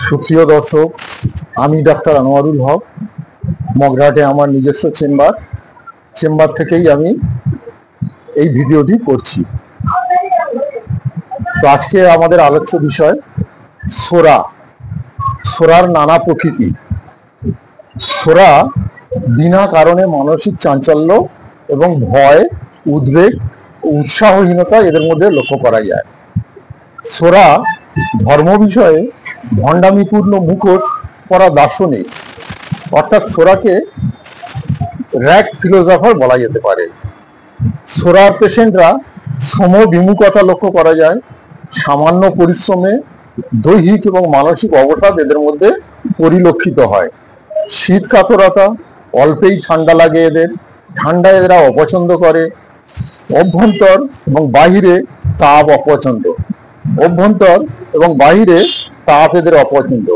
সুপ্রিয় দর্শক, আমি ডাক্তার আনোয়ারুল হক। মগরাহাটে আমার নিজস্ব চেম্বার থেকেই আমি এই ভিডিওটি করছি। তো আজকে আমাদের আলোচ্য বিষয় সোরার নানা প্রকৃতি। সোরা বিনা কারণে মানসিক চাঞ্চল্য এবং ভয়, উদ্বেগ, উৎসাহহীনতা এদের মধ্যে লক্ষ্য করা যায়। সোরা ধর্ম বিষয়ে ভণ্ডামিপূর্ণ মুখোশ পরা দার্শনিক, অর্থাৎ সোরাকে র্যাক ফিলোসফার বলা যেতে পারে। সোরার পেশেন্টরা শ্রমবিমুখতা লক্ষ্য করা যায়। সামান্য পরিশ্রমে দৈহিক এবং মানসিক অবসাদ এদের মধ্যে পরিলক্ষিত হয়। শীত কাতরতা, অল্পেই ঠান্ডা লাগে এদের, ঠান্ডা এরা অপছন্দ করে। অভ্যন্তর এবং বাহিরে তাপ অপছন্দ, অভ্যন্তর এবং বাহিরে তাপ এদের অপছন্দ।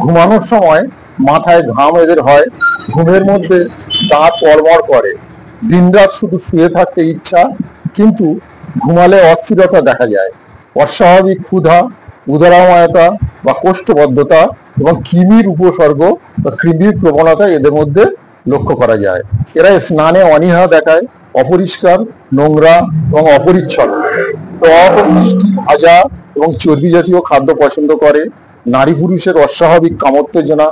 ঘুমানোর সময় মাথায় ঘাম এদের হয়, ঘুমের মধ্যে দাঁত পড়মড় করে। দিনরাত শুধু শুয়ে থাকতে ইচ্ছা, কিন্তু ঘুমালে অস্থিরতা দেখা যায়। অস্বাভাবিক ক্ষুধা, উদরাময়তা বা কোষ্ঠবদ্ধতা এবং কৃমির উপসর্গ বা কৃমির প্রবণতা এদের মধ্যে লক্ষ্য করা যায়। এরা স্নানে অনীহা দেখায়, অপরিষ্কার, নোংরা এবং অপরিচ্ছন্ন। টক, মিষ্টি, ভাজা এবং চর্বি জাতীয় খাদ্য পছন্দ করে। নারী পুরুষের অস্বাভাবিক কামোত্তেজনা,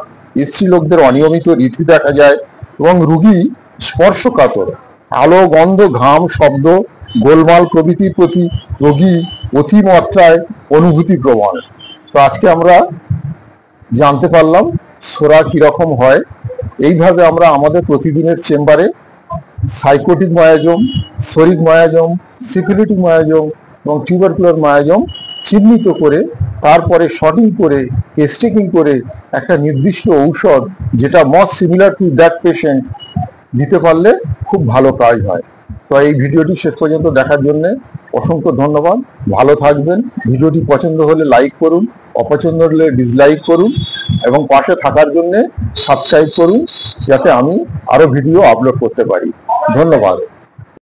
স্ত্রীলোকদের অনিয়মিত ঋতু দেখা যায় এবং রোগী স্পর্শকাতর। আলো, গন্ধ, ঘাম, শব্দ, গোলমাল প্রভৃতির প্রতি রোগী অতিমাত্রায় অনুভূতি প্রবণ। তো আজকে আমরা জানতে পারলাম সোরা কিরকম হয়। এইভাবে আমরা আমাদের প্রতিদিনের চেম্বারে sycotic miasm, psoric miasm, syphilitic miasm এবং টিউবারকুলার মায়াজম চিহ্নিত করে তারপরে শর্টিং করে টেস্টিং করে একটা নির্দিষ্ট ঔষধ, যেটা most similar to that patient, দিতে পারলে খুব ভালো কাজ হয়। তো এই ভিডিওটি শেষ পর্যন্ত দেখার জন্য অসংখ্য ধন্যবাদ। ভালো থাকবেন। ভিডিওটি পছন্দ হলে লাইক করুন, অপছন্দ হলে ডিসলাইক করুন এবং পাশে থাকার জন্য সাবস্ক্রাইব করুন, যাতে আমি আরো ভিডিও আপলোড করতে পারি। ধন্যবাদ।